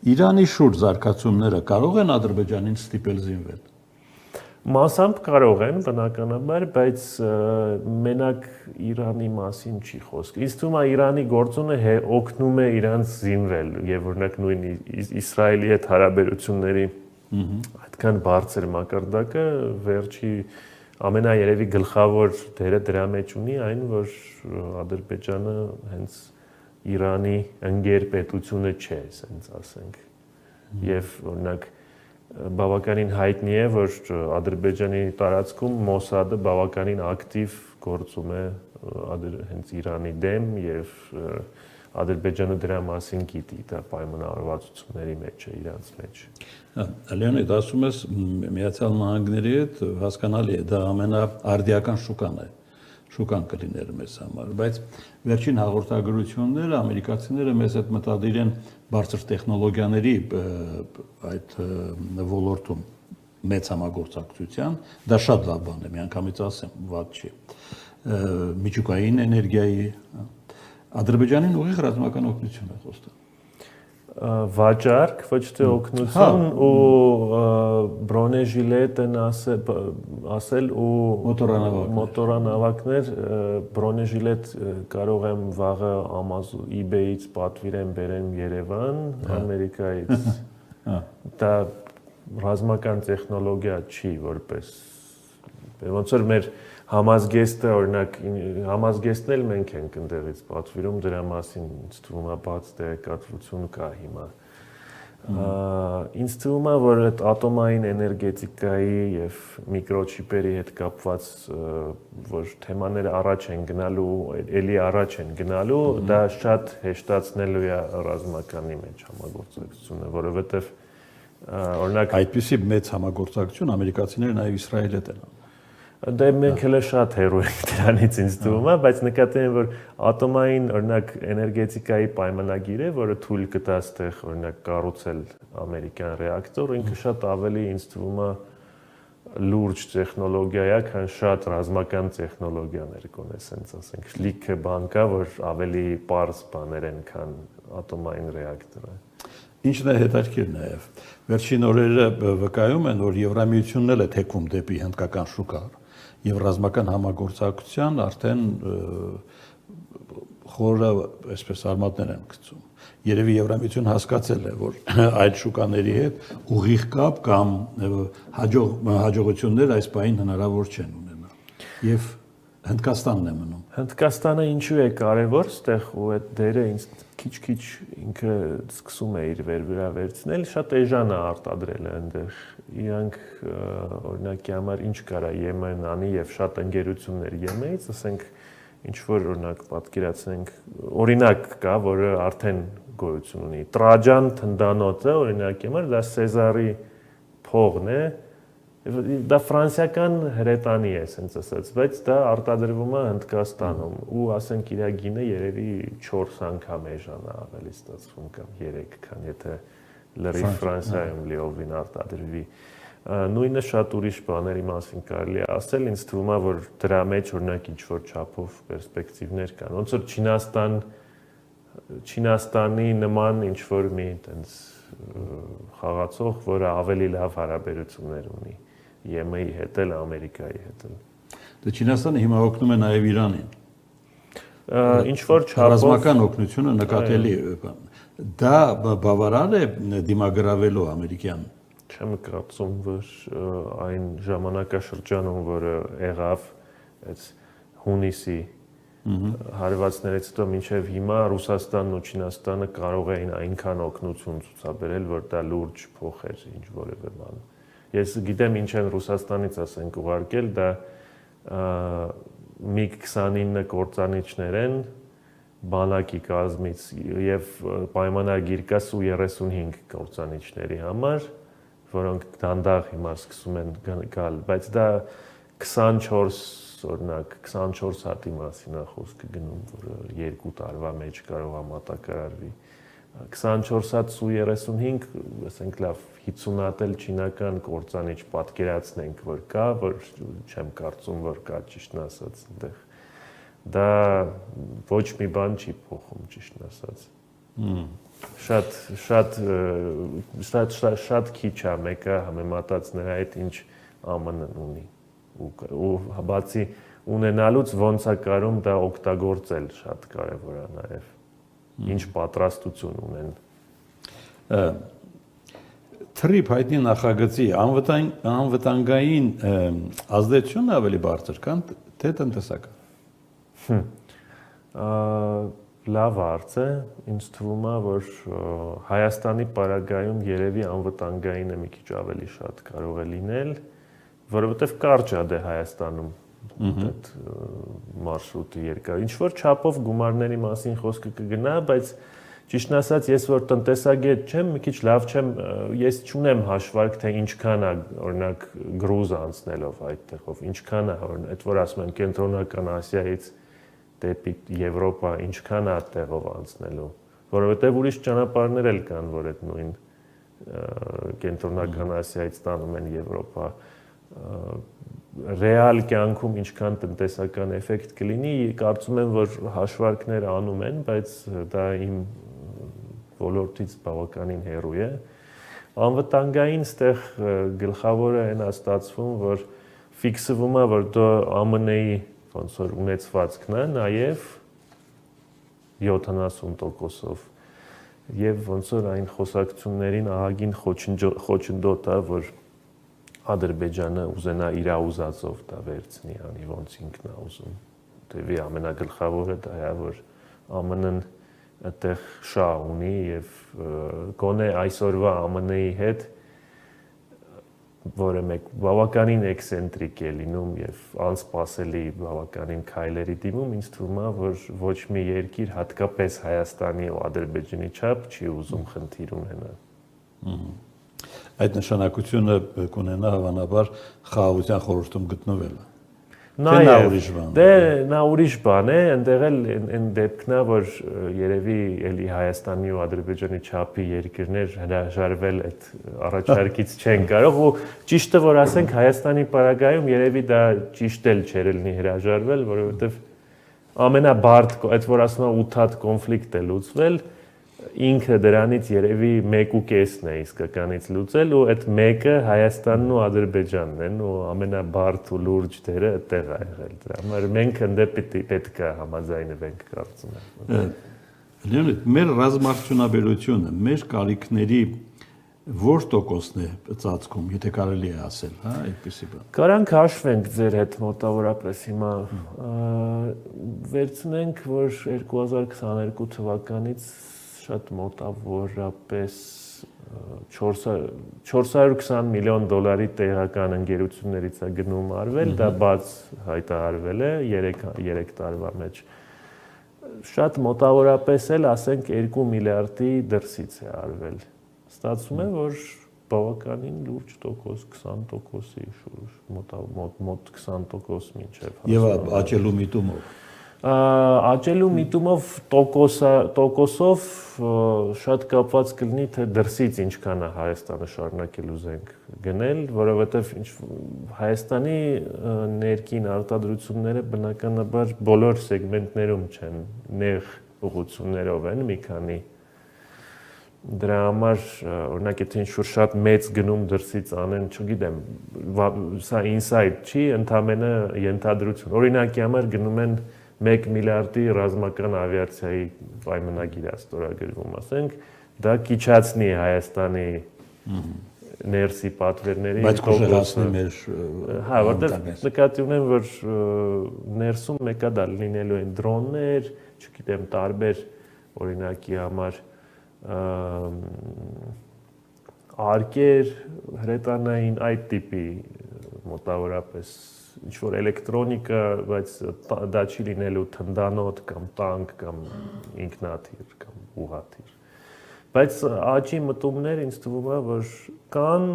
Իրանի շուրջ զարգացումները կարող են Ադրբեջանին ստիպել զինվել։ Մասամբ կարող են, բնականաբար, բայց մենակ Իրանի մասին չի խոսք։ Ինձ թվում է Իրանի գործոնը օգնում է իրանց զինվել եւ օրինակ նույն Իսրայելի հետ հարաբերությունների այդքան բարձր մակարդակը վերջի ամենաերևի գլխավոր դերը դրա մեջ ունի այն, որ Ադրբեջանը հենց Իրանի ընկեր պետությունը չէ, ասենք ասենք։ Եւ օրինակ բավականին հայտնի է, որ Ադրբեջանի տարածքում Մոսադը բավականին ակտիվ գործում է հենց Իրանի դեմ եւ Ադրբեջանը դրա մասին գիտի, դա պայմանավորվածությունների մեջ է իրանց մեջ։ Լեոնիդ, ասում ես Միացյալ Նահանգների հետ հասկանալի է, դա ամենաարդիական շուկան կլիներ մեզ համար, բայց վերջին հաղորդագրությունները ամերիկացիները մեզ հետ մտադիր են բարձր տեխնոլոգիաների այդ ոլորտում մեծ համագործակցության, դա շատ լավ բան է, միանգամից ասեմ, վատ չի։ Միջուկային էներգիայի Ադրբեջանին ուղիղ ռազմական օգնություն է խոստանում։ Վաճառք, ոչ թե օգնություն ու բրոնեժիլետ են ասել ու մոտորանավակներ, բրոնեժիլետ կարող եմ վաղը eBay-ից պատվիրեմ բերեմ Երևան, Ամերիկայից։ Դա ռազմական տեխնոլոգիա չի որպես ոնց որ մեր համազգեստը օրինակ համազգեստն էլ մենք ենք ընդեղից պատվիրում դրա մասին ինձ թվում է բաց տեղեկատվություն կա հիմա ինձ թվում է որ այդ ատոմային էներգետիկայի եւ միկրոչիպերի հետ կապված որ թեմաները առաջ են գնալու էլի առաջ են գնալու դա շատ հեշտացնելու է ռազմականի մեջ համագործակցությունը որովհետեւ օրինակ այդպիսի մեծ համագործակցություն ամերիկացիները նաեւ Իսրայելի հետ են Դե մենք հələ շատ հեռու ենք դրանից ինձ թվում է, բայց նկատի եմ որ ատոմային օրինակ էներգետիկայի պայմանագիրը, որը թույլ կտա այդտեղ օրինակ կառուցել ամերիկյան ռեակտոր, ինքը շատ ավելի ինձ թվում է լուրջ տեխնոլոգիա է, քան շատ ռազմական տեխնոլոգիաներ կոնե, ասենք ասենք լիքը բան կա, որ ավելի པարզ բաներ են, քան ատոմային ռեակտորը։ Ինչն է հետաքրքիր նաև։ Վերջին օրերը վկայում են, որ Եվրամիությունն էլ է թեքում դեպի հնդկական շուկա եւ ռազմական համագործակցության արդեն խորը այսպես արմատներ են գցում։ Երևի Եվրամիությունը հասկացել է, որ այդ շուկաների հետ ուղիղ կապ կամ հաջողություններ այս պահին հնարավոր չեն ունենալ։ Եվ Հնդկաստանն է մնում։ Հնդկաստանը ինչու է կարևոր, ստեղ ու այդ դերը ինձ քիչ-քիչ ինքը սկսում է իր վրա վերցնել, շատ էժան է արտադրել այնտեղ։ Իրանք օրինակի համար ինչ կարա Եմեն անի եւ շատ ընկերություններ Եմենից, ասենք ինչ որ օրինակ պատկերացնենք, օրինակ կա, որը արդեն գոյություն ունի։ Տրաջան թնդանոթը օրինակի համար դա Սեզարի փողն է։ Դա ֆրանսիական հրետանի է, ասենց ասած, բայց դա արտադրվում է Հնդկաստանում ու ասենք իր գինը երևի 4 անգամ էժան է ավելի ստացվում կամ 3, քան եթե լրիվ Ֆրանսիայում լիովին արտադրվի։ Նույնը շատ ուրիշ բաների մասին կարելի է ասել, ինձ թվում է, որ դրա մեջ օրինակ ինչ-որ չափով պերսպեկտիվներ կան։ Ոնց որ Չինաստանի նման ինչ-որ մի այդպես խաղացող, որը ավելի լավ հարաբերություններ ունի ԵՄ-ի հետ էլ, Ամերիկայի հետ էլ։ Դե Չինաստանը հիմա օգնում է նաև Իրանին։ Ինչ-որ չափով ռազմական օգնությունը նկատելի է։ Դա բավարար է դիմագրավելու ամերիկյան Չեմ կարծում, որ այն ժամանակաշրջանում, որը եղավ այս հունիսի հարվածներից հետո մինչև հիմա Ռուսաստանն ու Չինաստանը կարող էին այնքան օգնություն ցուցաբերել, որ դա լուրջ փոխեր ինչ որևէ բան։ Ես գիտեմ ինչ են Ռուսաստանից ասենք ուղարկել, դա MiG-29 կործանիչներ են բանակի կազմից եւ պայմանագիր կա Su-35 կործանիչների համար, որոնք դանդաղ հիմա սկսում են գալ, բայց դա 24 օրինակ 24 հատի մասին է խոսքը գնում, որը 2 տարվա մեջ կարող է մատակարարվի։ 24 հատ Su-35, ասենք լավ 50 հատ էլ չինական կործանիչ պատկերացնենք, որ կա, որ չեմ կարծում, որ կա ճիշտն ասած այնտեղ։ Դա ոչ մի բան չի փոխում ճիշտն ասած։ Շատ քիչ է մեկը համեմատած նրա հետ ինչ ԱՄՆ-ն ունի ու բացի ունենալուց ոնց է կարում դա օգտագործել շատ կարևոր է նաև ինչ պատրաստություն ունեն Թրիփ հայտնի նախագծի անվտանգային ազդեցությունն ավելի բարձր քան թե տնտեսական Լավ հարց է, ինձ թվում է, որ Հայաստանի պարագայում երևի անվտանգայինը մի քիչ ավելի շատ կարող է լինել, որովհետև կարճ է դե Հայաստանում այդ մարշրուտը երկար։ Ինչ որ չափով գումարների մասին խոսքը կգնա, բայց ճիշտն ասած, ես որ տնտեսագետ չեմ, մի քիչ լավ չեմ, ես չունեմ հաշվարկ, թե ինչքան է, օրինակ, գրուզ անցնելով այդտեղով, ինչքան է, այդ որ ասում են Կենտրոնական Ասիայից դեպի Եվրոպա ինչքան է տեղով անցնելու, որովհետև ուրիշ ճանապարհներ էլ կան, որ այդ նույն Կենտրոնական Ասիայից տանում են Եվրոպա, ռեալ կյանքում ինչքան տնտեսական էֆեկտ կլինի, կարծում եմ, որ հաշվարկներ անում են, բայց դա իմ ոլորտից բավականին հեռու է։ Անվտանգային ստեղ գլխավորը այն է ստացվում, որ ֆիքսվում է, որ դա ԱՄՆ-ի ոնց որ ունեցվածքն է, նաև 70%-ով եւ ոնց որ այն խոսակցություններին ահագին խոչընդոտ է, որ Ադրբեջանը ուզենա իր ուզածով դա վերցնի, անի ոնց ինքն է ուզում։ Դեպի ամենագլխավորը դա է, որ ԱՄՆ-ն այդտեղ շա ունի եւ գոնե այսօրվա ԱՄՆ-ի հետ որը մեկ բավականին էքսենտրիկ է լինում եւ անսպասելի բավականին քայլերի դիմում, ինձ թվում է, որ ոչ մի երկիր, հատկապես Հայաստանի ու Ադրբեջանի չափ չի ուզում խնդիր ունենալ։ Այդ նշանակությունը կունենա հավանաբար խաղաղության խորհրդում գտնվելը։ Նա ուրիշ բան է, այնտեղ էլ այն դեպքն է, որ երևի էլի Հայաստանի ու Ադրբեջանի չափի երկրներ հրաժարվել այդ առաջարկից չեն կարող ու ճիշտը որ ասենք Հայաստանի պարագայում երևի դա ճիշտ էլ չէր լինի հրաժարվել, որովհետև ամենաբարդ, այդ որ ասում եմ 8 հատ կոնֆլիկտ է լուծվել, ինքը դրանից երևի 1.5-ն է իսկականից լուծել ու այդ մեկը Հայաստանն ու Ադրբեջանն են ու ամենաբարդ ու լուրջ դերը այդտեղ է եղել դրա համար մենք ընդ պետք է համաձայնվենք կարծում եմ Լեոնիդ մեր ռազմարտությունաբերությունը մեր կարիքների որ տոկոսն է ծածկում եթե կարելի է ասել հա այդպեսի բան Կարանք հաշվենք ձեր հետ մոտավորապես հիմա վերցնենք որ 2022 թվականից շատ մոտավորապես 420 միլիոն դոլարի տեղական ընկերություններից է գնում արվել, դա բաց հայտարարվել է 3 տարվա մեջ։ Շատ մոտավորապես էլ ասենք 2 միլիարդի դրսից է արվել։ Ստացվում է, որ բավականին լուրջ տոկոս 20%-ի շուրջ, մոտ 20% մինչև հասնում։ Եվ աճելու միտումով Աճելու միտումով տոկոսով շատ կապված կլինի թե դրսից ինչքան է Հայաստանը շարունակել ուզենք գնել, որովհետև Հայաստանի ներքին արտադրությունները բնականաբար բոլոր սեգմենտներում չեն, նեղ ուղղություններով են մի քանի Դրա համար օրինակ եթե ինչ-որ շատ մեծ գնում դրսից անեն, չգիտեմ, սա inside չի, ընդամենը ենթադրություն։ Օրինակի համար գնում են 1 միլիարդի ռազմական ավիացիայի պայմանագիր է ստորագրվում, ասենք, դա քիչացնի Հայաստանի ներսի պատվերների բայց կուժեղացնի մեր հա, որտեղ նկատի ունեմ, որ ներսում մեկը դա լինելու են դրոններ, չգիտեմ, տարբեր օրինակի համար արկեր, հրետանային այդ տիպի մոտավորապես ինչ-որ էլեկտրոնիկա, բայց դա չի լինելու թնդանոթ կամ տանկ կամ ինքնաթիռ կամ ուղղաթիռ։ Բայց աճի մտումներ ինձ թվում է, որ կան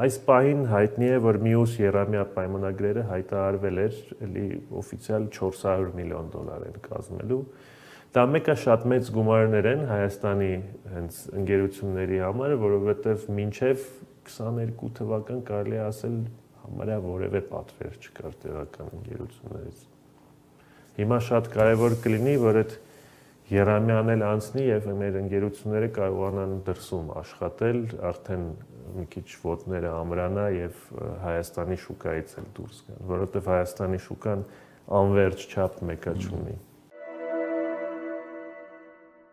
այս պահին հայտնի է, որ մյուս եռամյա պայմանագրերը հայտարարվել էր, էլի օֆիցիալ 400 միլիոն դոլար են կազմելու։ Դա մեկը շատ մեծ գումարներ են Հայաստանի հենց ընկերությունների համար, որովհետև մինչև 22 թվական կարելի է ասել համարյա որևէ պատվեր չկար տեղական ընկերություններից։ Հիմա շատ կարևոր կլինի, որ այդ Երամյանն էլ անցնի եւ մեր ընկերությունները կարողանան դրսում աշխատել, արդեն մի քիչ ոտները ամրանա եւ Հայաստանի շուկայից էլ դուրս գան, որովհետեւ Հայաստանի շուկան անverջ չափ մեկա չունի։